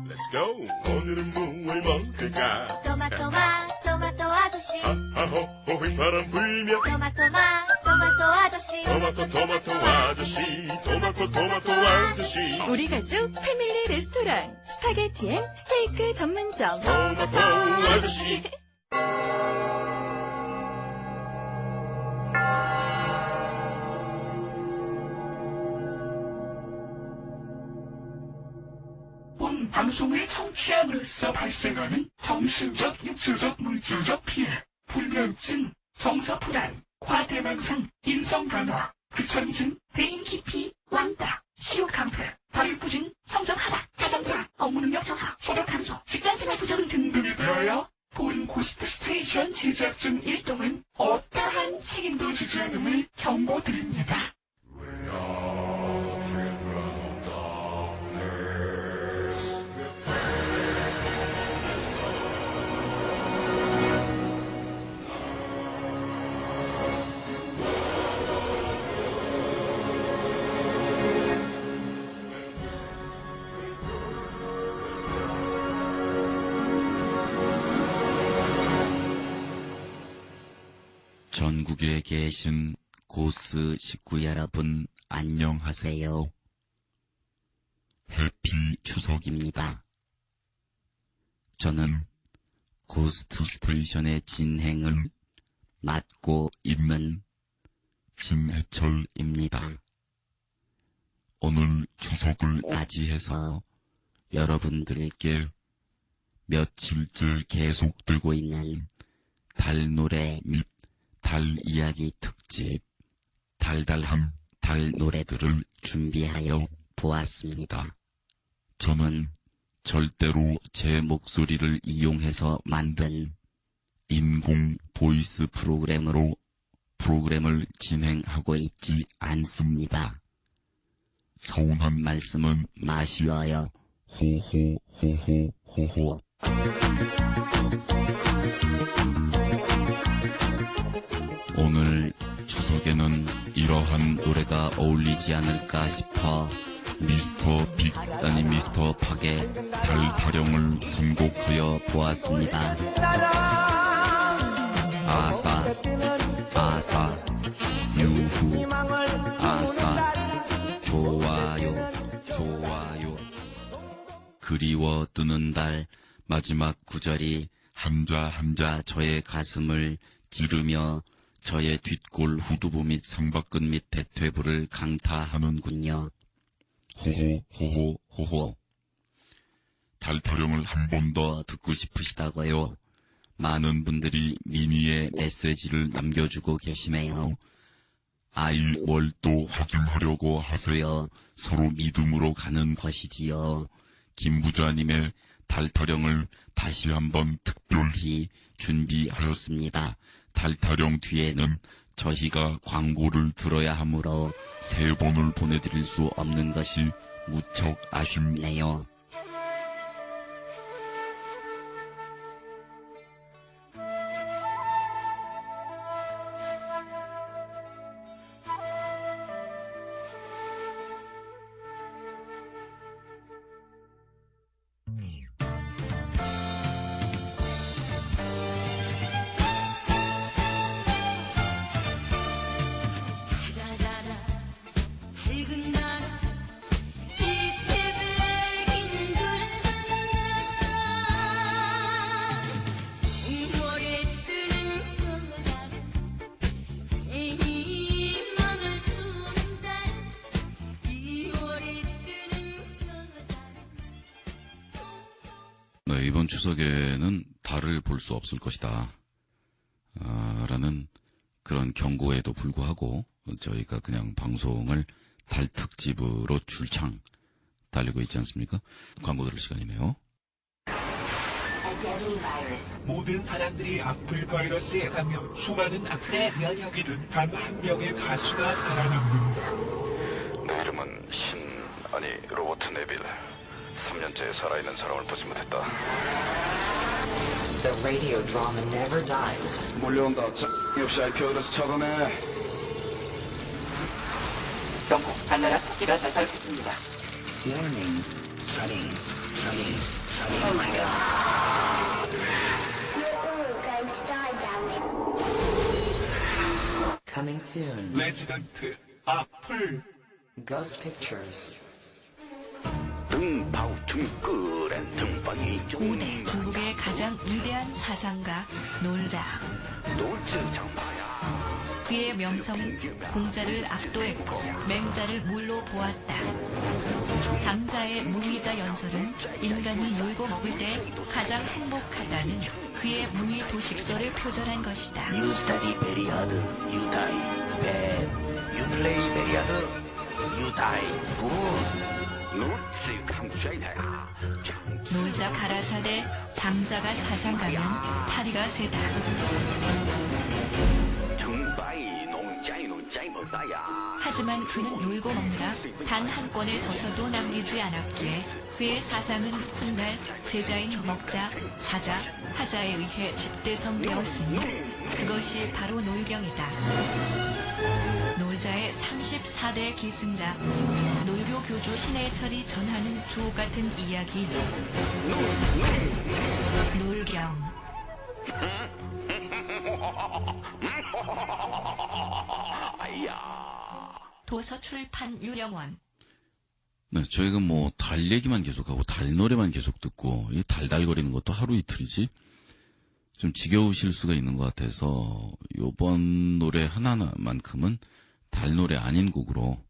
Let's go. 오늘은 뭘 먹을까? 토마토 아저씨. 하하호호 바람 불며. 토마토 아저씨. 토마토 아저씨. 토마토 아저씨. 우리 가족 패밀리 레스토랑 스파게티 앤 스테이크 전문점 토마토 아저씨. 본 방송을 청취함으로써 발생하는 정신적, 육체적, 물질적 피해, 불면증, 정서불안, 과대망상, 인성변화, 귀천증, 대인기피, 왕따, 시욕강패, 발육부진, 성적하락, 가정불안, 업무능력 저하, 소득 감소, 직장생활 부적응 등등에 대하여 본 고스트 스테이션 제작진 일동은 어떠한 책임도 지지 않음을 경고드립니다. 전국에 계신 고스 식구 여러분 안녕하세요. 해피 추석입니다. 저는 고스트 스테이션의 진행을 맡고 있는 신해철입니다. 오늘 추석을 맞이해서 여러분들께 며칠째 계속되고 있는 달노래 및 달 이야기 특집, 달달한 달 노래들을 준비하여 보았습니다. 저는 절대로 제 목소리를 이용해서 만든 인공 보이스 프로그램을 진행하고 있지 않습니다. 서운한 말씀은 마시어요. 호호호호호호. 오늘 추석에는 이러한 노래가 어울리지 않을까 싶어 미스터 빅 아니 미스터 팍의 달 타령을 선곡하여 보았습니다. 아사 아사 유후 아사 좋아요 좋아요. 그리워 뜨는 달 마지막 구절이 한자 한자 저의 가슴을 찌르며 저의 뒷골 후두부 및 상박근 및 대퇴부를 강타하는군요. 호호. 달 타령을 한 번 더 듣고 싶으시다고요. 많은 분들이 미니에 메시지를 남겨주고 계시네요. 아이월도 확인하려고 하세요. 서로 믿음으로 가는 것이지요. 김 부자님의 달 타령을 다시 한번 특별히 준비하였습니다. 달 타령 뒤에는 저희가 광고를 들어야 하므로 3번을 보내드릴 수 없는 것이 무척 아쉽네요. 네, 이번 추석에는 달을 볼 수 없을 것이다 라는 그런 경고에도 불구하고 저희가 그냥 방송을 달 특집으로 줄창 달리고 있지 않습니까? 광고 들을 시간이네요. 모든 사람들이 악플 바이러스에 감염, 수많은 악플의 면역이 된 단 한 명의 가수가 살아남는다. 내 이름은 로버트 네빌. 3년째 살아있는 사람을 보지 못했다. The radio drama never dies. 몰려온다. 역시 IPO에서 차단해. 영국 발랄한 토끼가 나타났습니다. Warning. Flooding. Oh my god. You're going to die, damn it. Coming soon. 레지던트 악플. Ghost Pictures. 등바우 등끄렌 등바이 고대 중국의 가장 위대한 사상가 놀자. 놀즈 장마야. 그의 명성은 공자를 압도했고 맹자를 물로 보았다. 장자의 무의자 연설은 인간이 놀고 먹을 때 가장 행복하다는 그의 무의 도식설을 표절한 것이다. You study very hard, you die bad. You play very hard, you die good. 놀즈 강좌이다야. 놀자 가라사대 장자가 사상가면 파리가 세다. 등바이 농자이 먹다야. 하지만 그는 놀고 먹느라 단 한 권의 저서도 남기지 않았기에 그의 사상은 훗날 제자인 먹자, 자자, 하자에 의해 집대성되었으니 그것이 바로 놀경이다. 놀자의 34대 기승자, 놀교 교주 신해철이 전하는 주옥같은 이야기 놀경. 아야. 도서 출판 유령원. 네, 저희가 뭐 달 얘기만 계속하고 달 노래만 계속 듣고 이 달달거리는 것도 하루 이틀이지 좀 지겨우실 수가 있는 것 같아서 요번 노래 하나만큼은 달 노래 아닌 곡으로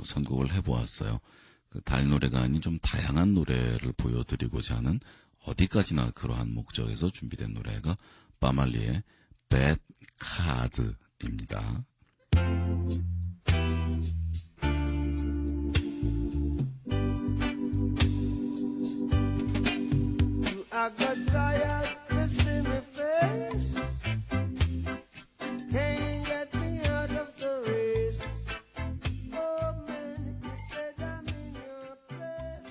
선곡을 해보았어요. 그 달 노래가 아닌 좀 다양한 노래를 보여드리고자 하는 어디까지나 그러한 목적에서 준비된 노래가 빠말리의 Bad Card입니다. I got tired to see me face. Can't get me out of the race. Oh man, you said I'm in your place.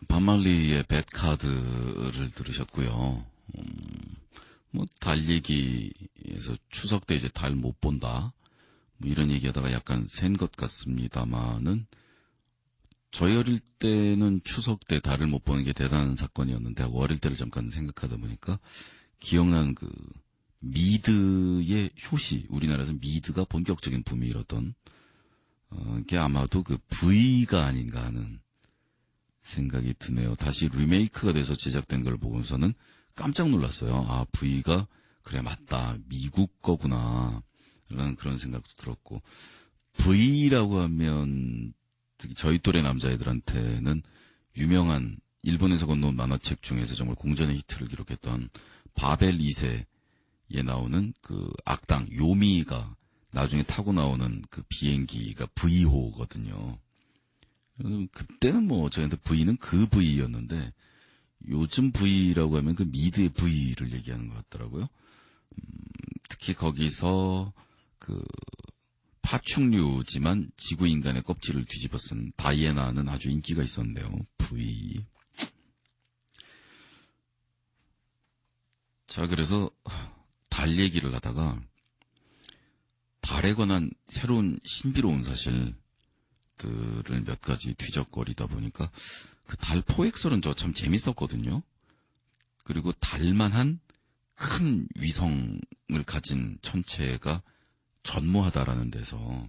반말리의 배드카드를 들으셨고요. 뭐 달 얘기에서 추석 때 이제 달 못 본다. 뭐 이런 얘기하다가 약간 센 것 같습니다만은 저희 어릴 때는 추석 때 달을 못 보는 게 대단한 사건이었는데 어릴 때를 잠깐 생각하다 보니까 기억나는 그 미드의 효시, 우리나라에서 미드가 본격적인 붐이 일었던 게 아마도 그 V가 아닌가 하는 생각이 드네요. 다시 리메이크가 돼서 제작된 걸 보고서는 깜짝 놀랐어요. 아, V가 그래 맞다 미국 거구나 라는 그런 생각도 들었고 V라고 하면 저희 또래 남자애들한테는 유명한 일본에서 건너온 만화책 중에서 정말 공전의 히트를 기록했던 바벨 2세에 나오는 그 악당 요미가 나중에 타고 나오는 그 비행기가 V호거든요. 그때는 뭐 저희한테 V는 그 V였는데 요즘 V라고 하면 그 미드의 V를 얘기하는 것 같더라고요. 특히 거기서 그 파충류지만 지구 인간의 껍질을 뒤집어 쓴 다이애나는 아주 인기가 있었는데요. V. 자, 그래서 달 얘기를 하다가 달에 관한 새로운 신비로운 사실들을 몇 가지 뒤적거리다 보니까 그 달 포획설은 저 참 재밌었거든요. 그리고 달만한 큰 위성을 가진 천체가 전무하다라는 데서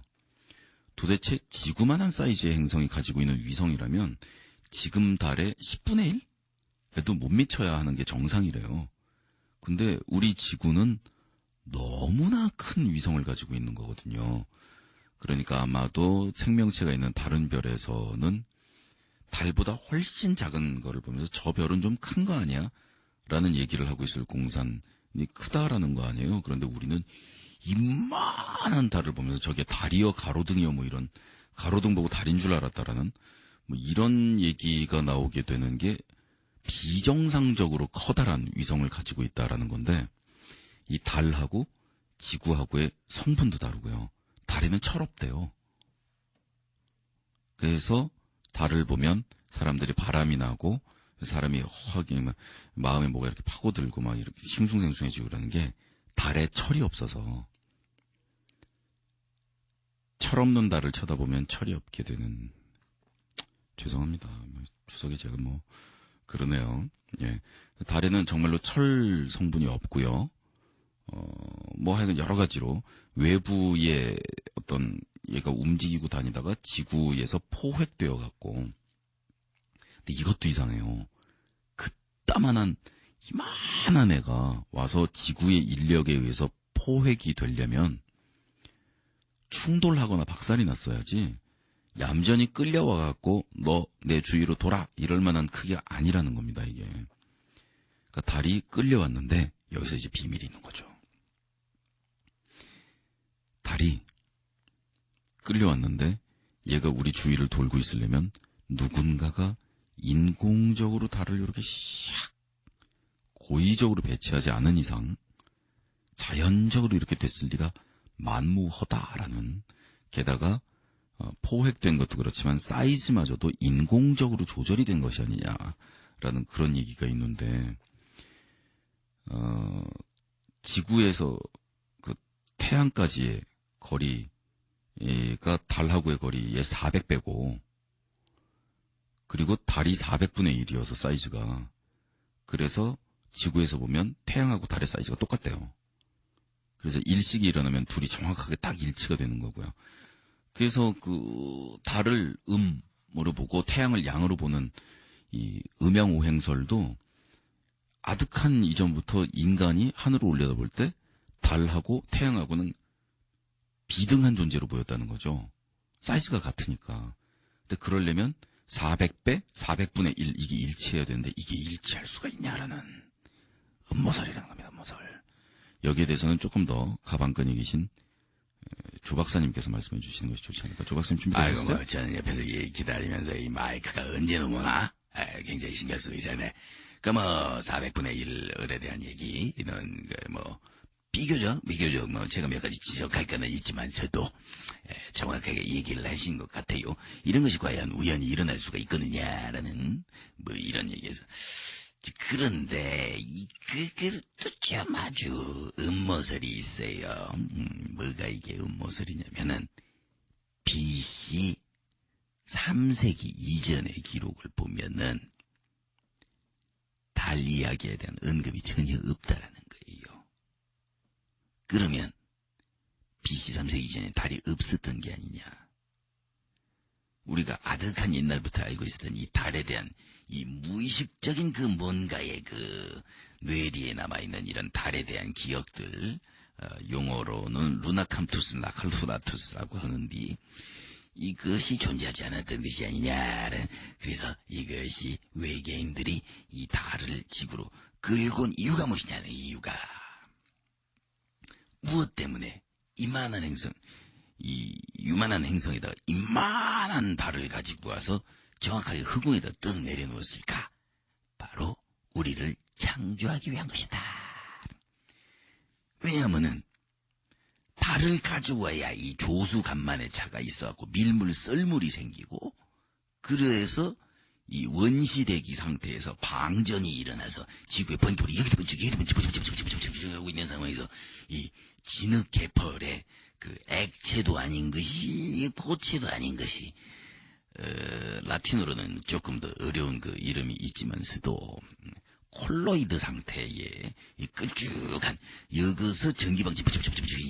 도대체 지구만한 사이즈의 행성이 가지고 있는 위성이라면 지금 달의 10분의 1에도 못 미쳐야 하는 게 정상이래요. 근데 우리 지구는 너무나 큰 위성을 가지고 있는 거거든요. 그러니까 아마도 생명체가 있는 다른 별에서는 달보다 훨씬 작은 거를 보면서 저 별은 좀 큰 거 아니야? 라는 얘기를 하고 있을 공산이 크다라는 거 아니에요. 그런데 우리는 이만한 달을 보면서 저게 달이여 가로등이여 뭐 이런 가로등 보고 달인 줄 알았다라는 뭐 이런 얘기가 나오게 되는 게 비정상적으로 커다란 위성을 가지고 있다라는 건데 이 달하고 지구하고의 성분도 다르고요. 달에는 철없대요. 그래서 달을 보면 사람들이 바람이 나고 사람이 확 마음에 뭐가 이렇게 파고들고 막 이렇게 싱숭생숭해지고 그러는 게 달에 철이 없어서 철없는 달을 쳐다보면 철이 없게 되는 죄송합니다. 추석에 제가 그러네요. 예. 달에는 정말로 철 성분이 없고요. 하여간 여러 가지로 외부의 어떤 얘가 움직이고 다니다가 지구에서 포획되어 갖고. 근데 이것도 이상해요. 그따만한 이만한 애가 와서 지구의 인력에 의해서 포획이 되려면 충돌하거나 박살이 났어야지 얌전히 끌려와 갖고 너 내 주위로 돌아 이럴 만한 크기가 아니라는 겁니다. 이게. 그러니까 달이 끌려왔는데 여기서 이제 비밀이 있는 거죠. 달이 끌려왔는데 얘가 우리 주위를 돌고 있으려면 누군가가 인공적으로 달을 이렇게 샥 고의적으로 배치하지 않은 이상 자연적으로 이렇게 됐을 리가 만무허다라는, 게다가 포획된 것도 그렇지만 사이즈마저도 인공적으로 조절이 된 것이 아니냐라는 그런 얘기가 있는데, 지구에서 그 태양까지의 거리가 달하고의 거리의 400배고, 그리고 달이 400분의 1이어서 사이즈가, 그래서 지구에서 보면 태양하고 달의 사이즈가 똑같대요. 그래서 일식이 일어나면 둘이 정확하게 딱 일치가 되는 거고요. 그래서 그 달을 음으로 보고 태양을 양으로 보는 이 음양오행설도 아득한 이전부터 인간이 하늘을 올려다볼 때 달하고 태양하고는 비등한 존재로 보였다는 거죠. 사이즈가 같으니까. 근데 그러려면 400배, 400분의 1 이게 일치해야 되는데 이게 일치할 수가 있냐라는 음모설이라는 겁니다. 음모설. 여기에 대해서는 조금 더 가방끈이 계신 조 박사님께서 말씀해 주시는 것이 좋지 않을까. 조 박사님 준비되셨어요? 아이고, 저는 옆에서 기다리면서 이 마이크가 언제 넘어나? 굉장히 신경 쓰고 있어요. 400분의 1을에 대한 얘기는 비교적 제가 몇 가지 지적할 거는 있지만 저도 정확하게 얘기를 하신 것 같아요. 이런 것이 과연 우연히 일어날 수가 있거든요라는 이런 얘기에서. 그런데 또 좀 아주 음모설이 있어요. 뭐가 이게 음모설이냐면은 BC 3세기 이전의 기록을 보면은 달 이야기에 대한 언급이 전혀 없다라는 거예요. 그러면 BC 3세기 이전에 달이 없었던 게 아니냐. 우리가 아득한 옛날부터 알고 있었던 이 달에 대한 이 무의식적인 그 뭔가의 그 뇌리에 남아있는 이런 달에 대한 기억들, 용어로는 루나캄투스, 나칼후라투스라고 하는데 이것이 존재하지 않았던 것이 아니냐. 그래서 이것이 외계인들이 이 달을 지구로 끌고 온 이유가 무엇이냐는 이유가 무엇 때문에 이만한 행성, 이 유만한 행성에다가 이만한 달을 가지고 와서 정확하게 흑공에다 떡 내려놓았을까? 바로 우리를 창조하기 위한 것이다. 왜냐하면은 달을 가져와야 이 조수간만의 차가 있어갖고 밀물 썰물이 생기고, 그래서 이 원시대기 상태에서 방전이 일어나서 지구의 번개불이 여기도 번쩍 여기도 번쩍 하고 있는 상황에서 이 진흙개펄의 그 액체도 아닌 것이 고체도 아닌 것이 라틴어로는 조금 더 어려운 그 이름이 있지만서도 콜로이드 상태의 이 끌쭉한 여기서 전기방지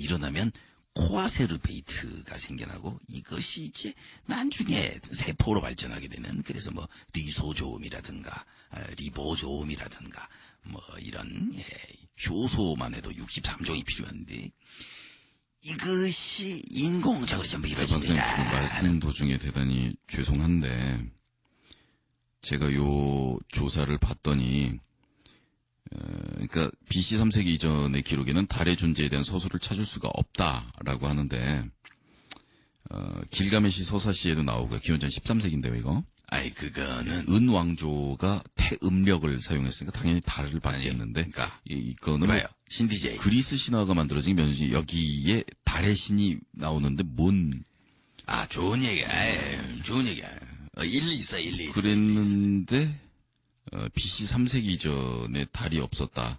일어나면 코아세르베이트가 생겨나고 이것이 이제 나중에 세포로 발전하게 되는, 그래서 리소조음이라든가 리보조음이라든가 이런 효소만 해도 63종이 필요한데 이것이 인공적으로 전부 이루어집니다. 말씀 도중에 대단히 죄송한데 제가 요 조사를 봤더니 그러니까 BC 3세기 이전의 기록에는 달의 존재에 대한 서술을 찾을 수가 없다라고 하는데 길가메시 서사시에도 나오고 기원전 13세기인데요, 이거. 그거는 은왕조가 태음력을 사용했으니까 당연히 달을 받겠는데, 그러니까 이거는 봐요. 신디제이. 그리스 신화가 만들어진 면이 여기에 달의 신이 나오는데 뭔? 좋은 얘기야. 좋은 얘기야. 일리 있어. 그랬는데 BC 3세기 이전에 달이 없었다라는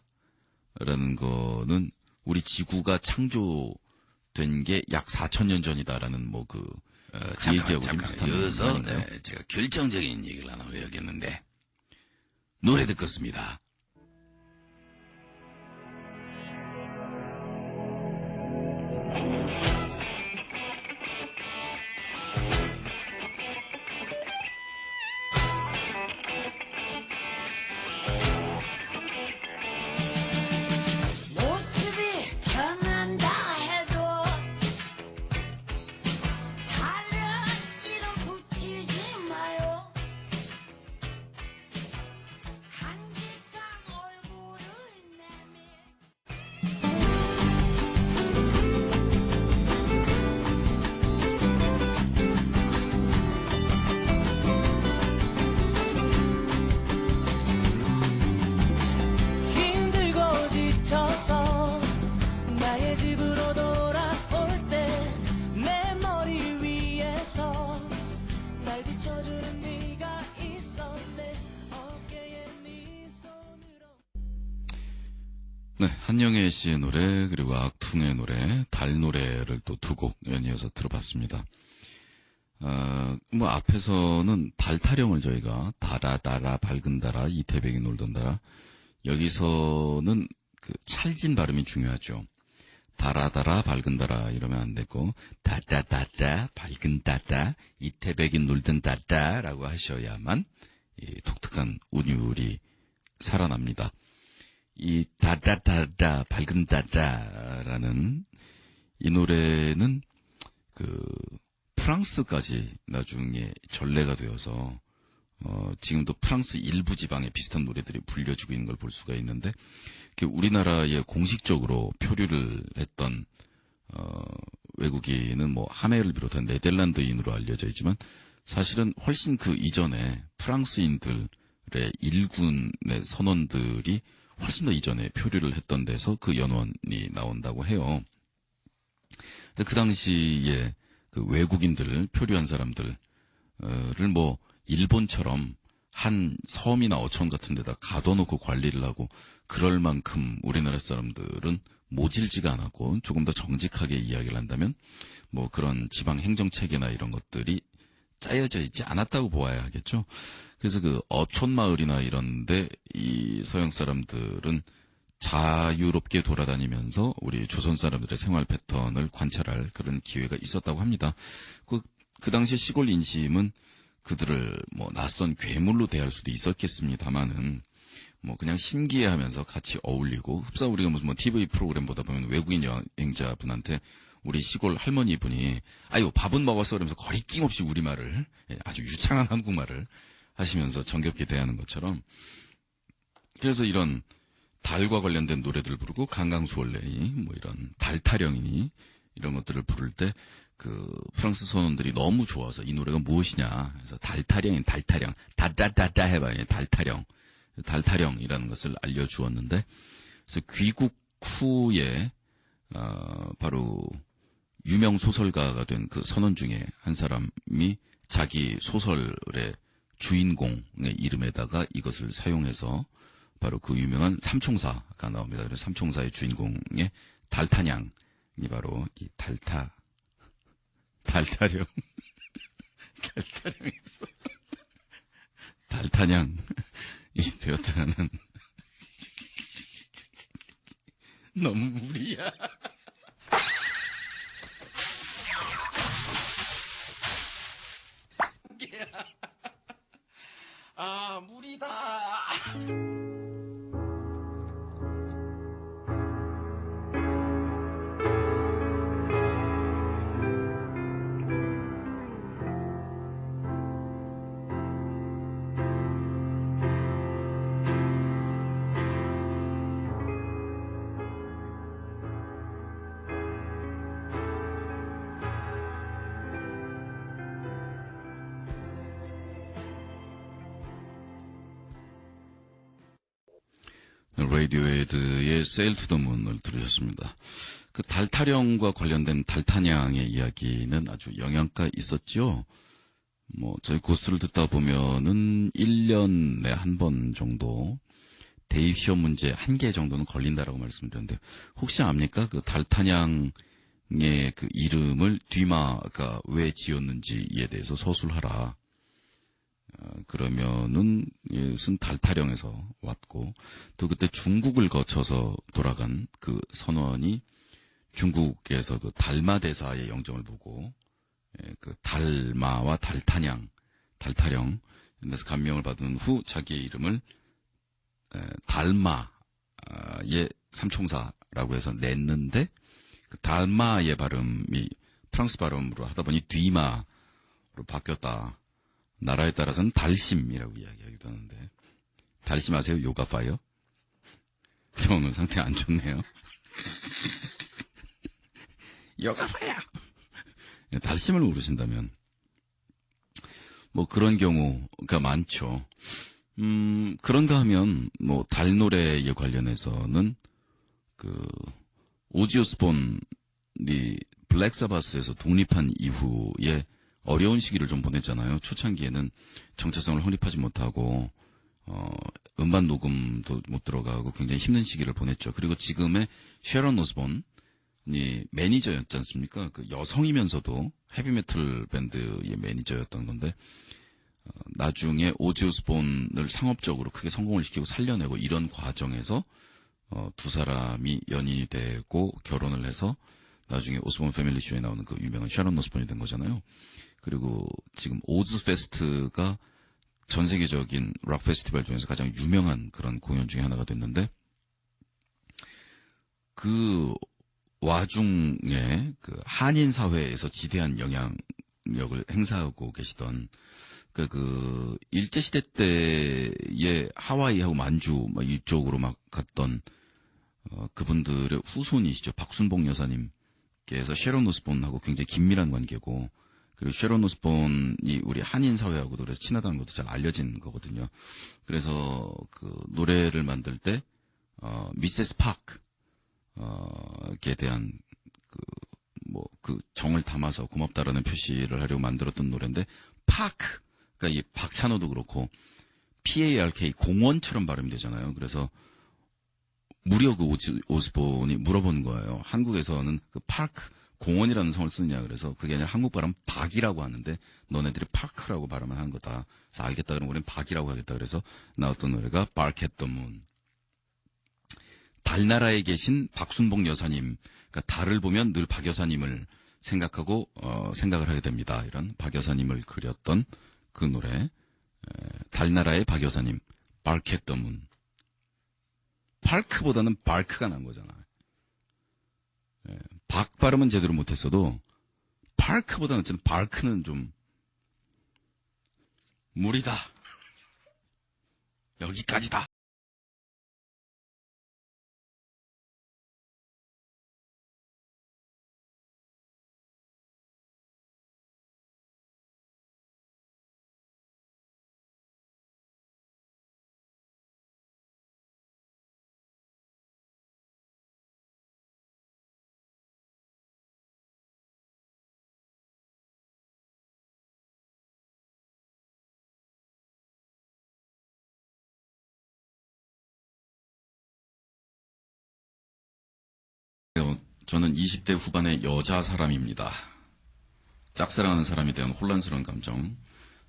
거는 우리 지구가 창조된 게 약 4,000년 전이다라는 그 얘기하고 좀 비슷한 여기서 부분인가요? 제가 결정적인 얘기를 하나 해야겠는데 노래 듣겠습니다. 모습이 변한다 해도 다른 이름 붙이지 마요. 간직한 얼굴을 내밀. 힘들고 지쳐서 나의 집으로 돌아올 때 내 머리 위에서 날 비춰주는 네가 있어 내 어깨에 네 손으로. 네, 한영애 씨의 노래 그리고 악퉁의 노래 달 노래를 또 두 곡 연이어서 들어봤습니다. 뭐 앞에서는 달 타령을 저희가 달아 밝은 달아 이태백이 놀던 달아 여기서는 그 찰진 발음이 중요하죠. 달아 밝은 달아 이러면 안 되고 다다 밝은 다다 이태백이 놀던 다다라고 하셔야만 이 독특한 운율이 살아납니다. 이 다다 밝은 다다라는 이 노래는 그 프랑스까지 나중에 전래가 되어서 지금도 프랑스 일부 지방에 비슷한 노래들이 불려지고 있는 걸 볼 수가 있는데 우리나라에 공식적으로 표류를 했던 외국인은 뭐 하메를 비롯한 네덜란드인으로 알려져 있지만 사실은 훨씬 그 이전에 프랑스인들의 일군의 선원들이 훨씬 더 이전에 표류를 했던 데서 그 연원이 나온다고 해요. 그 당시에 그 외국인들, 표류한 사람들을 뭐 일본처럼 한 섬이나 어촌 같은 데다 가둬놓고 관리를 하고 그럴 만큼 우리나라 사람들은 모질지가 않았고 조금 더 정직하게 이야기를 한다면 뭐 그런 지방 행정체계나 이런 것들이 짜여져 있지 않았다고 보아야 하겠죠. 그래서 그 어촌 마을이나 이런데 이 서양 사람들은 자유롭게 돌아다니면서 우리 조선 사람들의 생활 패턴을 관찰할 그런 기회가 있었다고 합니다. 그 당시 시골 인심은 그들을 뭐 낯선 괴물로 대할 수도 있었겠습니다만은 뭐 그냥 신기해하면서 같이 어울리고 흡사 우리가 무슨 뭐 TV 프로그램 보다 보면 외국인 여행자분한테 우리 시골 할머니 분이 아유 밥은 먹었어 그러면서 거리낌 없이 우리말을 아주 유창한 한국말을 하시면서 정겹게 대하는 것처럼 그래서 이런 달과 관련된 노래들을 부르고 강강수월래이 뭐 이런 달타령이니 이런 것들을 부를 때 그 프랑스 선원들이 너무 좋아서 이 노래가 무엇이냐 그래서 달타령인 달타령 다다다다 해봐요 달타령이라는 것을 알려주었는데 그래서 귀국 후에 바로 유명 소설가가 된 그 선원 중에 한 사람이 자기 소설의 주인공의 이름에다가 이것을 사용해서 바로 그 유명한 삼총사가 나옵니다. 그래서 삼총사의 주인공의 달타냥이 바로 이 달타령 달타령에서 달타냥이 되었다는 너무 무리야. 아, 무리다. 레이디오헤드의 세일 투 더 문을 들으셨습니다. 그 달타령과 관련된 달타냥의 이야기는 아주 영향가 있었죠. 뭐 저희 고스를 듣다 보면은 1년에 한 번 정도 대입 시험 문제 1개 정도는 걸린다라고 말씀드렸는데 혹시 압니까? 그 달타냥의 그 이름을 뒤마가 왜 지었는지에 대해서 서술하라. 그러면은 이것은 달타령에서 왔고, 또 그때 중국을 거쳐서 돌아간 그 선원이 중국에서 그 달마 대사의 영정을 보고 그 달마와 달타령 그래서 감명을 받은 후 자기의 이름을 달마의 삼총사라고 해서 냈는데, 그 달마의 발음이 프랑스 발음으로 하다 보니 뒤마로 바뀌었다. 나라에 따라서는 달심이라고 이야기하기도 하는데, 달심 아세요? 요가파이어? 저 오늘 상태 안 좋네요. 요가파이어! 달심을 모르신다면 뭐 그런 경우가 많죠. 그런가 하면 뭐 달노래에 관련해서는 그 오지 오스본이 블랙사바스에서 독립한 이후에 어려운 시기를 좀 보냈잖아요. 초창기에는 정체성을 확립하지 못하고 음반 녹음도 못 들어가고 굉장히 힘든 시기를 보냈죠. 그리고 지금의 쉐런 오스본이 매니저였지 않습니까? 그 여성이면서도 헤비메탈 밴드의 매니저였던 건데, 나중에 오지 오스본을 상업적으로 크게 성공을 시키고 살려내고 이런 과정에서 두 사람이 연인이 되고 결혼을 해서 나중에 오스본 패밀리 쇼에 나오는 그 유명한 샤론 오스본이 된 거잖아요. 그리고 지금 오즈 페스트가 전 세계적인 락 페스티벌 중에서 가장 유명한 그런 공연 중에 하나가 됐는데, 그 와중에 그 한인 사회에서 지대한 영향력을 행사하고 계시던 그 일제시대 때의 하와이하고 만주 이쪽으로 막 갔던 그분들의 후손이시죠. 박순봉 여사님께서 쉐론 오스본하고 굉장히 긴밀한 관계고, 그리고 쉐론 오스본이 우리 한인 사회하고도 그래서 친하다는 것도 잘 알려진 거거든요. 그래서 그 노래를 만들 때 미세스 파크에 대한 그 정을 담아서 고맙다라는 표시를 하려고 만들었던 노래인데, 파크, 그러니까 이 박찬호도 그렇고 PARK 공원처럼 발음이 되잖아요. 그래서 무려 그 오스본이 물어본 거예요. 한국에서는 그 파크 공원이라는 성을 쓰느냐. 그래서 그게 아니라 한국 발음 박이라고 하는데 너네들이 파크라고 발음을 한 거다. 그래서 알겠다 그러면 우리는 박이라고 하겠다. 그래서 나왔던 노래가 Bark at the Moon. 달나라에 계신 박순봉 여사님, 그러니까 달을 보면 늘 박 여사님을 생각하고 생각을 하게 됩니다. 이런 박 여사님을 그렸던 그 노래, 달나라의 박 여사님, Bark at the Moon. 파크보다는 발크가 난 거잖아요. 박 발음은 제대로 못했어도 파크보다는 어쨌든 발크는 좀 무리다. 여기까지다. 저는 20대 후반의 여자 사람입니다. 짝사랑하는 사람에 대한 혼란스러운 감정.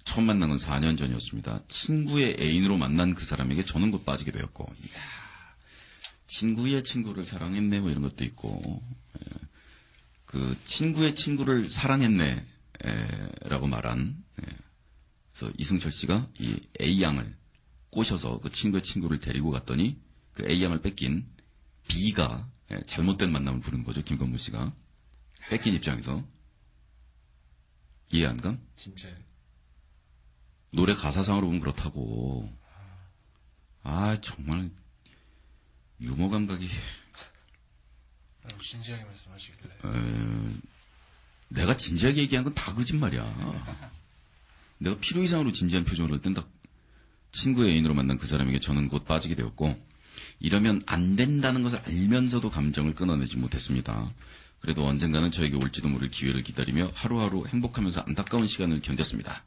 처음 만난 건 4년 전이었습니다. 친구의 애인으로 만난 그 사람에게 저는 곧 빠지게 되었고, 이야, 친구의 친구를 사랑했네, 뭐 이런 것도 있고, 그 친구의 친구를 사랑했네, 라고 말한, 그래서 이승철 씨가 이 A양을 꼬셔서 그 친구의 친구를 데리고 갔더니 그 A양을 뺏긴 B가 잘못된 만남을 부른 거죠. 김건모 씨가. 뺏긴 입장에서. 이해 안 감? 진짜. 노래 가사상으로 보면 그렇다고. 아, 정말 유머 감각이. 진지하게 말씀하시길래. 내가 진지하게 얘기한 건 다 거짓말이야. 내가 필요 이상으로 진지한 표정을 할 땐 다 친구의 애인으로 만난 그 사람에게 저는 곧 빠지게 되었고, 이러면 안 된다는 것을 알면서도 감정을 끊어내지 못했습니다. 그래도 언젠가는 저에게 올지도 모를 기회를 기다리며 하루하루 행복하면서 안타까운 시간을 견뎠습니다.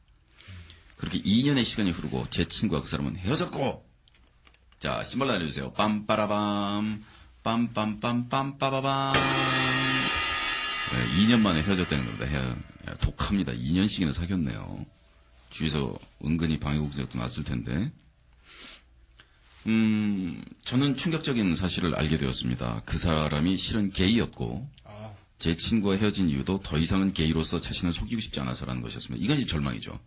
그렇게 2년의 시간이 흐르고 제 친구와 그 사람은 헤어졌고, 자, 신발 알려주세요. 빰빠라밤, 빰빰빰빰빠바밤. 2년 만에 헤어졌다는 겁니다. 독합니다. 2년씩이나 사귀었네요. 주위에서 은근히 방해공작도 났을 텐데. 저는 충격적인 사실을 알게 되었습니다. 그 사람이 실은 게이였고, 제 친구와 헤어진 이유도 더 이상은 게이로서 자신을 속이고 싶지 않아서라는 것이었습니다. 이건 이제 절망이죠.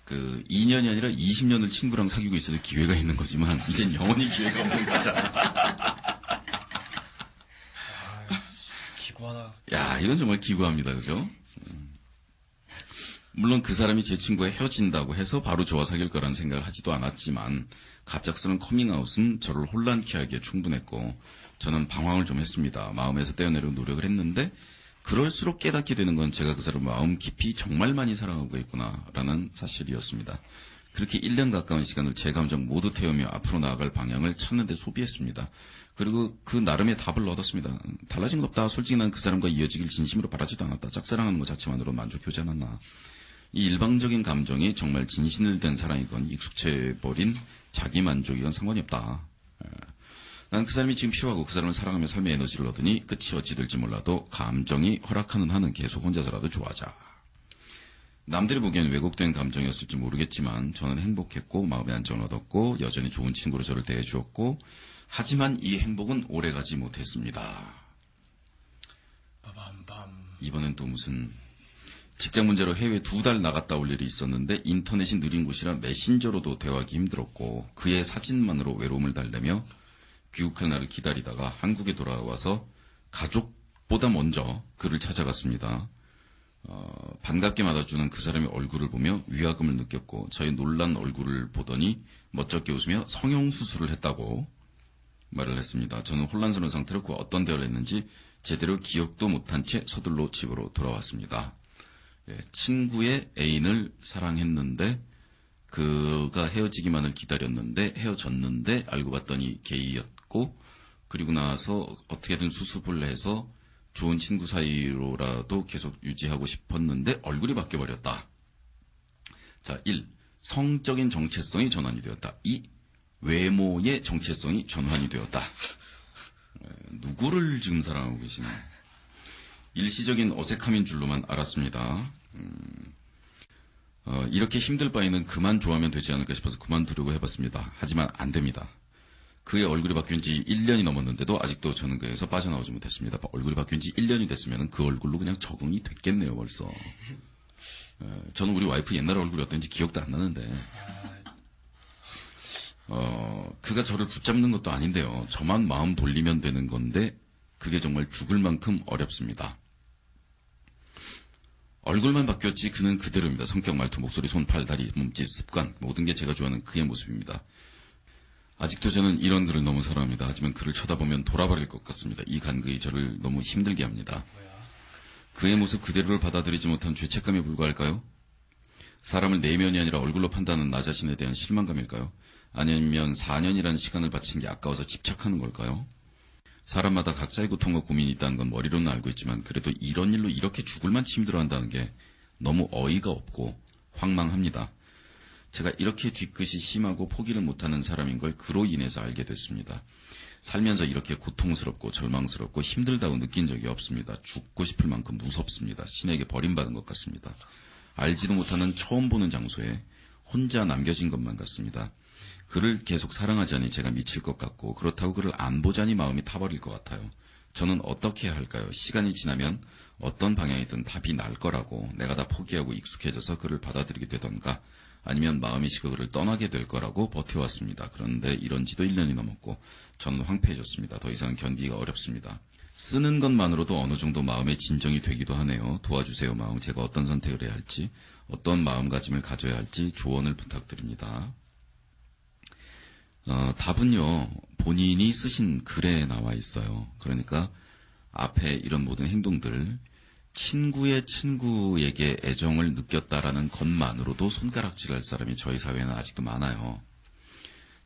그 2년이 아니라 20년을 친구랑 사귀고 있어도 기회가 있는 거지만 이젠 영원히 기회가 없는 거잖아. 기구하다. 야, 이건 정말 기구합니다. 그죠? 물론 그 사람이 제 친구와 헤어진다고 해서 바로 저와 사귈 거라는 생각을 하지도 않았지만 갑작스러운 커밍아웃은 저를 혼란케 하기에 충분했고 저는 방황을 좀 했습니다. 마음에서 떼어내려고 노력을 했는데 그럴수록 깨닫게 되는 건 제가 그 사람을 마음 깊이 정말 많이 사랑하고 있구나라는 사실이었습니다. 그렇게 1년 가까운 시간을 제 감정 모두 태우며 앞으로 나아갈 방향을 찾는 데 소비했습니다. 그리고 그 나름의 답을 얻었습니다. 달라진 건 없다. 솔직히 난 그 사람과 이어지길 진심으로 바라지도 않았다. 짝사랑하는 것 자체만으로 만족하지 않았나. 이 일방적인 감정이 정말 진신을 댄 사랑이건 익숙해버린 자기만족이건 상관이 없다. 난 그 사람이 지금 필요하고 그 사람을 사랑하며 삶의 에너지를 얻으니 끝이 어찌 될지 몰라도 감정이 허락하는 한은 계속 혼자서라도 좋아하자. 남들이 보기엔 왜곡된 감정이었을지 모르겠지만 저는 행복했고 마음의 안정을 얻었고 여전히 좋은 친구로 저를 대해주었고 하지만 이 행복은 오래가지 못했습니다. 이번엔 또 무슨 직장 문제로 해외 2달 나갔다 올 일이 있었는데 인터넷이 느린 곳이라 메신저로도 대화하기 힘들었고 그의 사진만으로 외로움을 달래며 귀국할 날을 기다리다가 한국에 돌아와서 가족보다 먼저 그를 찾아갔습니다. 반갑게 맞아주는 그 사람의 얼굴을 보며 위화감을 느꼈고 저의 놀란 얼굴을 보더니 멋쩍게 웃으며 성형수술을 했다고 말을 했습니다. 저는 혼란스러운 상태로 그 어떤 대화를 했는지 제대로 기억도 못한 채 서둘러 집으로 돌아왔습니다. 친구의 애인을 사랑했는데 그가 헤어지기만을 기다렸는데 헤어졌는데 알고 봤더니 게이였고 그리고 나서 어떻게든 수습을 해서 좋은 친구 사이로라도 계속 유지하고 싶었는데 얼굴이 바뀌어버렸다. 자, 1. 성적인 정체성이 전환이 되었다. 2. 외모의 정체성이 전환이 되었다. 누구를 지금 사랑하고 계시나? 일시적인 어색함인 줄로만 알았습니다. 이렇게 힘들 바에는 그만 좋아하면 되지 않을까 싶어서 그만두려고 해봤습니다. 하지만 안 됩니다. 그의 얼굴이 바뀐 지 1년이 넘었는데도 아직도 저는 그에서 빠져나오지 못했습니다. 얼굴이 바뀐 지 1년이 됐으면 그 얼굴로 그냥 적응이 됐겠네요, 벌써. 저는 우리 와이프 옛날 얼굴이 어떤지 기억도 안 나는데. 그가 저를 붙잡는 것도 아닌데요. 저만 마음 돌리면 되는 건데 그게 정말 죽을 만큼 어렵습니다. 얼굴만 바뀌었지 그는 그대로입니다. 성격, 말투, 목소리, 손, 팔, 다리, 몸짓, 습관 모든 게 제가 좋아하는 그의 모습입니다. 아직도 저는 이런 그를 너무 사랑합니다. 하지만 그를 쳐다보면 돌아버릴 것 같습니다. 이 간극이 저를 너무 힘들게 합니다. 그의 모습 그대로를 받아들이지 못한 죄책감에 불과할까요? 사람을 내면이 아니라 얼굴로 판단하는 나 자신에 대한 실망감일까요? 아니면 4년이라는 시간을 바친 게 아까워서 집착하는 걸까요? 사람마다 각자의 고통과 고민이 있다는 건 머리로는 알고 있지만 그래도 이런 일로 이렇게 죽을 만치 힘들어한다는 게 너무 어이가 없고 황망합니다. 제가 이렇게 뒤끝이 심하고 포기를 못하는 사람인 걸 그로 인해서 알게 됐습니다. 살면서 이렇게 고통스럽고 절망스럽고 힘들다고 느낀 적이 없습니다. 죽고 싶을 만큼 무섭습니다. 신에게 버림받은 것 같습니다. 알지도 못하는 처음 보는 장소에 혼자 남겨진 것만 같습니다. 그를 계속 사랑하자니 제가 미칠 것 같고 그렇다고 그를 안 보자니 마음이 타버릴 것 같아요. 저는 어떻게 해야 할까요? 시간이 지나면 어떤 방향이든 답이 날 거라고 내가 다 포기하고 익숙해져서 그를 받아들이게 되던가 아니면 마음이 식어 그를 떠나게 될 거라고 버텨왔습니다. 그런데 이런 지도 1년이 넘었고 저는 황폐해졌습니다. 더 이상 견디기가 어렵습니다. 쓰는 것만으로도 어느 정도 마음의 진정이 되기도 하네요. 도와주세요 마음. 제가 어떤 선택을 해야 할지 어떤 마음가짐을 가져야 할지 조언을 부탁드립니다. 답은요, 본인이 쓰신 글에 나와 있어요. 그러니까 앞에 이런 모든 행동들, 친구의 친구에게 애정을 느꼈다라는 것만으로도 손가락질할 사람이 저희 사회에는 아직도 많아요.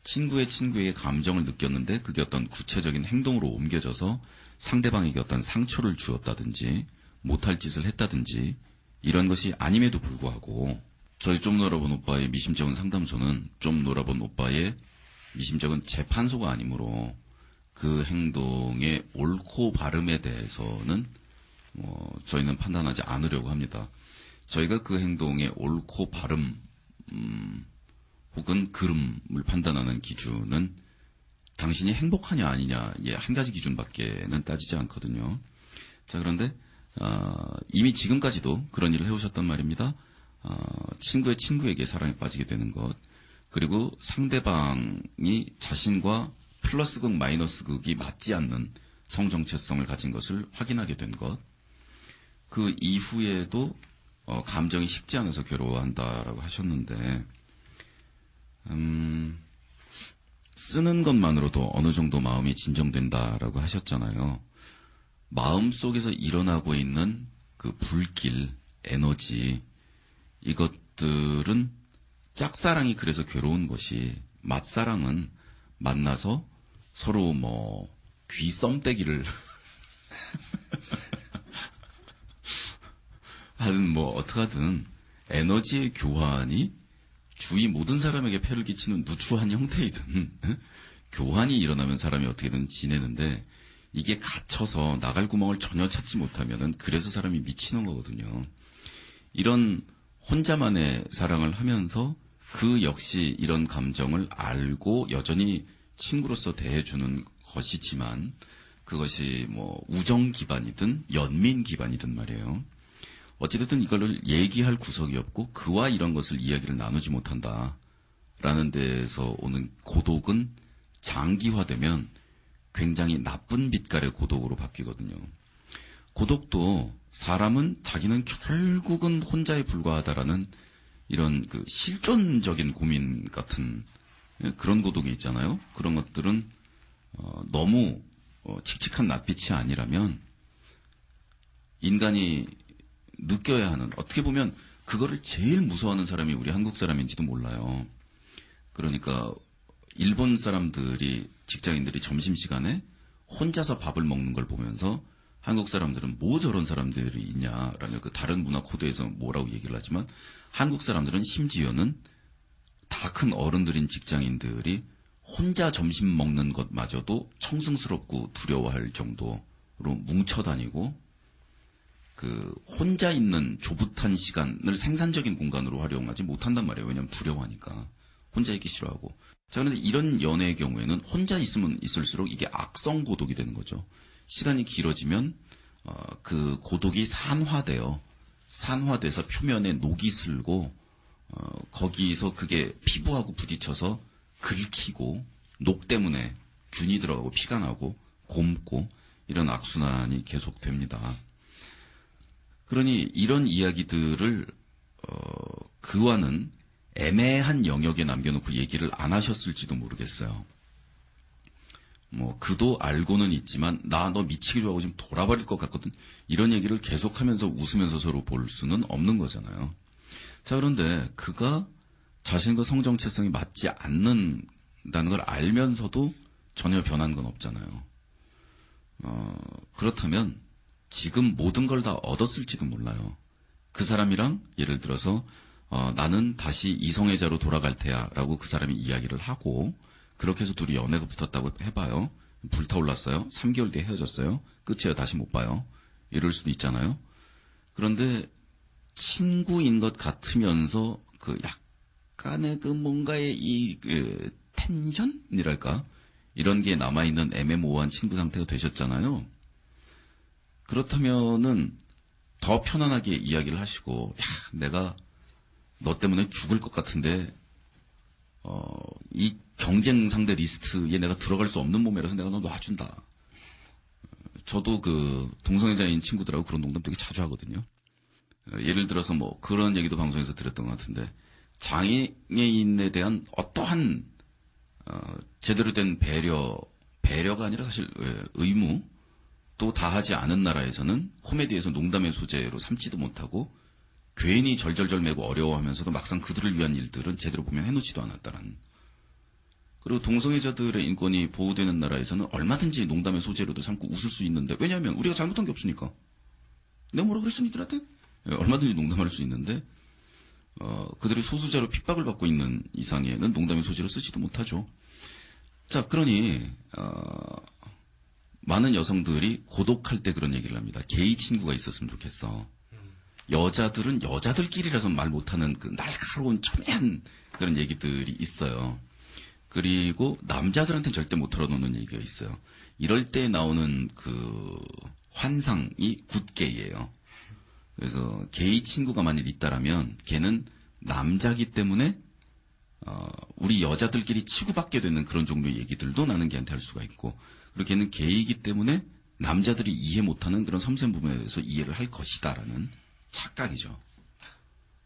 친구의 친구에게 감정을 느꼈는데 그게 어떤 구체적인 행동으로 옮겨져서 상대방에게 어떤 상처를 주었다든지 못할 짓을 했다든지 이런 것이 아님에도 불구하고 저희 좀 놀아본 오빠의 미심쩍은 상담소는 좀 놀아본 오빠의 미심쩍은 재판소가 아니므로 그 행동의 옳고 바름에 대해서는 저희는 판단하지 않으려고 합니다. 저희가 그 행동의 옳고 바름 혹은 그름을 판단하는 기준은 당신이 행복하냐 아니냐 한 가지 기준밖에는 따지지 않거든요. 자, 그런데 이미 지금까지도 그런 일을 해오셨단 말입니다. 친구의 친구에게 사랑에 빠지게 되는 것, 그리고 상대방이 자신과 플러스극 마이너스극이 맞지 않는 성정체성을 가진 것을 확인하게 된 것, 그 이후에도 감정이 식지 않아서 괴로워한다라고 하셨는데, 쓰는 것만으로도 어느 정도 마음이 진정된다라고 하셨잖아요. 마음 속에서 일어나고 있는 그 불길, 에너지, 이것들은 짝사랑이 그래서 괴로운 것이, 맛사랑은 만나서 서로 귀 썸떼기를 하든 어떡하든 에너지의 교환이 주위 모든 사람에게 폐를 끼치는 누추한 형태이든 교환이 일어나면 사람이 어떻게든 지내는데, 이게 갇혀서 나갈 구멍을 전혀 찾지 못하면은 그래서 사람이 미치는 거거든요. 이런 혼자만의 사랑을 하면서 그 역시 이런 감정을 알고 여전히 친구로서 대해주는 것이지만, 그것이 우정 기반이든 연민 기반이든 말이에요. 어찌됐든 이걸 얘기할 구석이 없고 그와 이런 것을 이야기를 나누지 못한다라는 데에서 오는 고독은 장기화되면 굉장히 나쁜 빛깔의 고독으로 바뀌거든요. 고독도 사람은 자기는 결국은 혼자에 불과하다라는 이런 그 실존적인 고민 같은 그런 고독이 있잖아요. 그런 것들은 너무 칙칙한 낯빛이 아니라면 인간이 느껴야 하는, 어떻게 보면 그거를 제일 무서워하는 사람이 우리 한국 사람인지도 몰라요. 그러니까 일본 사람들이, 직장인들이 점심시간에 혼자서 밥을 먹는 걸 보면서 한국 사람들은 뭐 저런 사람들이 있냐라며 그 다른 문화 코드에서 뭐라고 얘기를 하지만, 한국 사람들은 심지어는 다 큰 어른들인 직장인들이 혼자 점심 먹는 것마저도 청승스럽고 두려워할 정도로 뭉쳐다니고, 그 혼자 있는 조붓한 시간을 생산적인 공간으로 활용하지 못한단 말이에요. 왜냐하면 두려워하니까. 혼자 있기 싫어하고. 자, 그런데 이런 연애의 경우에는 혼자 있으면 있을수록 이게 악성 고독이 되는 거죠. 시간이 길어지면 그 고독이 산화돼서 표면에 녹이 슬고 거기서 그게 피부하고 부딪혀서 긁히고, 녹 때문에 균이 들어가고 피가 나고 곪고, 이런 악순환이 계속됩니다. 그러니 이런 이야기들을 그와는 애매한 영역에 남겨놓고 얘기를 안 하셨을지도 모르겠어요. 그도 알고는 있지만 나 너 미치기 좋아하고 지금 돌아버릴 것 같거든, 이런 얘기를 계속하면서 웃으면서 서로 볼 수는 없는 거잖아요. 자, 그런데 그가 자신과 성정체성이 맞지 않는다는 걸 알면서도 전혀 변한 건 없잖아요. 그렇다면 지금 모든 걸 다 얻었을지도 몰라요. 그 사람이랑 예를 들어서 나는 다시 이성애자로 돌아갈 테야 라고 그 사람이 이야기를 하고, 그렇게 해서 둘이 연애가 붙었다고 해봐요. 불타올랐어요. 3개월 뒤에 헤어졌어요. 끝이에요. 다시 못 봐요. 이럴 수도 있잖아요. 그런데 친구인 것 같으면서 그 약간의 그 뭔가의 이 텐션이랄까, 이런 게 남아있는 애매모호한 친구 상태가 되셨잖아요. 그렇다면은 더 편안하게 이야기를 하시고, 내가 너 때문에 죽을 것 같은데 이 경쟁 상대 리스트에 내가 들어갈 수 없는 몸이라서 내가 너 놔준다. 저도 그 동성애자인 친구들하고 그런 농담 되게 자주 하거든요. 예를 들어서 그런 얘기도 방송에서 들었던 것 같은데, 장애인에 대한 어떠한 제대로 된 배려가 아니라 사실 의무 또 다하지 않은 나라에서는 코미디에서 농담의 소재로 삼지도 못하고 괜히 절절절 매고 어려워하면서도 막상 그들을 위한 일들은 제대로 보면 해놓지도 않았다라는. 그리고 동성애자들의 인권이 보호되는 나라에서는 얼마든지 농담의 소재로도 삼고 웃을 수 있는데, 왜냐하면 우리가 잘못한 게 없으니까. 내가 뭐라 그랬어 니들한테? 얼마든지 농담할 수 있는데 그들이 소수자로 핍박을 받고 있는 이상에는 농담의 소재로 쓰지도 못하죠. 자, 그러니 많은 여성들이 고독할 때 그런 얘기를 합니다. 게이 친구가 있었으면 좋겠어. 여자들은 여자들끼리라서 말 못하는 그 날카로운 첨예한 그런 얘기들이 있어요. 그리고 남자들한테는 절대 못 털어놓는 얘기가 있어요. 이럴 때 나오는 그 환상이 굿게이예요. 그래서 게이 친구가 만일 있다라면 걔는 남자기 때문에 우리 여자들끼리 치고받게 되는 그런 종류의 얘기들도 나는 걔한테 할 수가 있고, 그리고 걔는 게이기 때문에 남자들이 이해 못하는 그런 섬세한 부분에 대해서 이해를 할 것이다라는 착각이죠.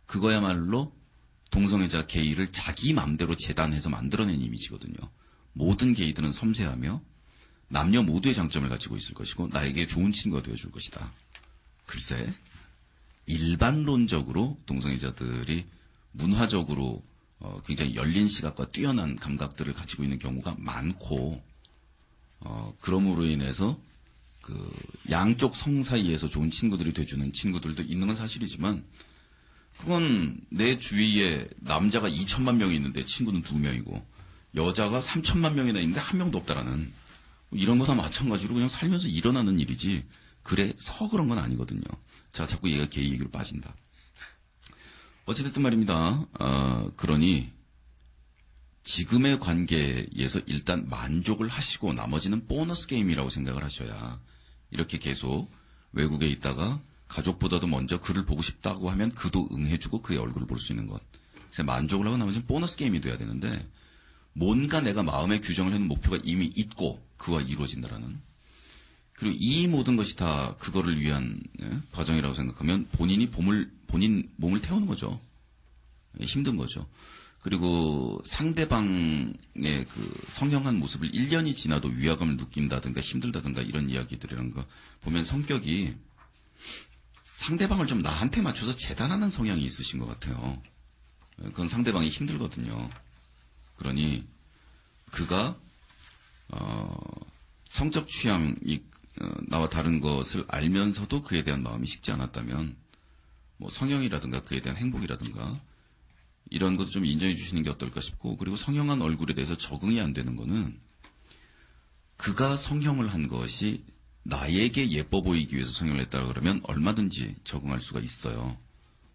그거야말로 동성애자 게이를 자기 맘대로 재단해서 만들어낸 이미지거든요. 모든 게이들은 섬세하며 남녀 모두의 장점을 가지고 있을 것이고 나에게 좋은 친구가 되어줄 것이다. 글쎄, 일반론적으로 동성애자들이 문화적으로 굉장히 열린 시각과 뛰어난 감각들을 가지고 있는 경우가 많고, 그러므로 인해서 그 양쪽 성 사이에서 좋은 친구들이 돼주는 친구들도 있는 건 사실이지만, 그건 내 주위에 남자가 2천만 명이 있는데 친구는 2명이고 여자가 3천만 명이나 있는데 1명도 없다라는, 이런 거다 마찬가지로 그냥 살면서 일어나는 일이지 그래서 그런 건 아니거든요. 자, 자꾸 얘가 게이 얘기로 빠진다. 어찌됐든 말입니다. 그러니 지금의 관계에서 일단 만족을 하시고 나머지는 보너스 게임이라고 생각을 하셔야, 이렇게 계속 외국에 있다가 가족보다도 먼저 그를 보고 싶다고 하면 그도 응해주고 그의 얼굴을 볼 수 있는 것. 그래서 만족을 하고 나머지는 보너스 게임이 돼야 되는데, 뭔가 내가 마음의 규정을 해놓은 목표가 이미 있고 그와 이루어진다라는, 그리고 이 모든 것이 다 그거를 위한 과정이라고 생각하면 본인 몸을 태우는 거죠. 힘든 거죠. 그리고 상대방의 그 성형한 모습을 1년이 지나도 위화감을 느낀다든가 힘들다든가 이런 이야기들이라는 거 보면 성격이 상대방을 좀 나한테 맞춰서 재단하는 성향이 있으신 것 같아요. 그건 상대방이 힘들거든요. 그러니 그가 성적 취향이 나와 다른 것을 알면서도 그에 대한 마음이 식지 않았다면, 뭐 성형이라든가 그에 대한 행복이라든가 이런 것도 좀 인정해 주시는 게 어떨까 싶고, 그리고 성형한 얼굴에 대해서 적응이 안 되는 거는 그가 성형을 한 것이 나에게 예뻐 보이기 위해서 성형을 했다고 그러면 얼마든지 적응할 수가 있어요.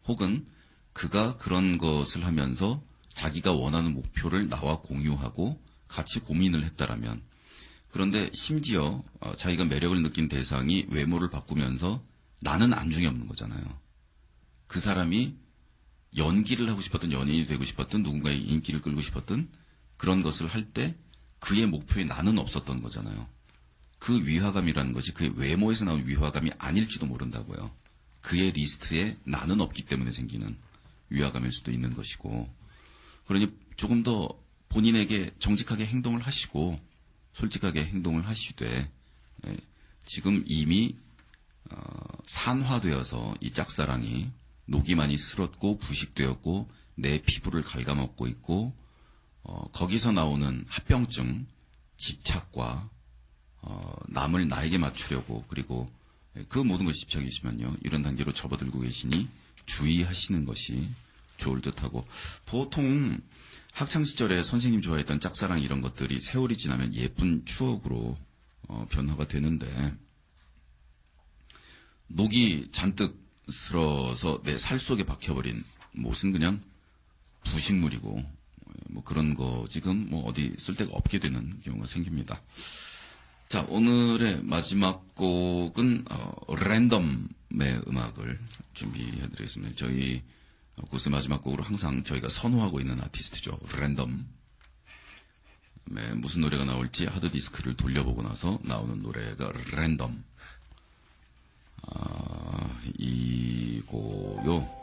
혹은 그가 그런 것을 하면서 자기가 원하는 목표를 나와 공유하고 같이 고민을 했다라면, 그런데 심지어 자기가 매력을 느낀 대상이 외모를 바꾸면서 나는 안중에 없는 거잖아요. 그 사람이 연기를 하고 싶었던, 연예인이 되고 싶었던, 누군가의 인기를 끌고 싶었던 그런 것을 할 때 그의 목표에 나는 없었던 거잖아요. 그 위화감이라는 것이 그의 외모에서 나온 위화감이 아닐지도 모른다고요. 그의 리스트에 나는 없기 때문에 생기는 위화감일 수도 있는 것이고, 그러니 조금 더 본인에게 정직하게 행동을 하시고 솔직하게 행동을 하시되, 지금 이미 산화되어서 이 짝사랑이 녹이 많이 슬었고 부식되었고 내 피부를 갉아먹고 있고, 거기서 나오는 합병증, 집착과 남을 나에게 맞추려고, 그리고 그 모든 것이 집착이시면요, 이런 단계로 접어들고 계시니 주의하시는 것이 좋을 듯하고, 보통 학창시절에 선생님 좋아했던 짝사랑 이런 것들이 세월이 지나면 예쁜 추억으로 변화가 되는데, 녹이 잔뜩 슬어서 내 살 속에 박혀버린 못은 그냥 부식물이고, 뭐 그런 거 지금 뭐 어디 쓸 데가 없게 되는 경우가 생깁니다. 자, 오늘의 마지막 곡은 랜덤의 음악을 준비해드리겠습니다. 저희 곳의 마지막 곡으로 항상 저희가 선호하고 있는 아티스트죠. 랜덤. 무슨 노래가 나올지 하드디스크를 돌려보고 나서 나오는 노래가 랜덤. 이고요.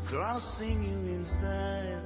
Crossing you in style,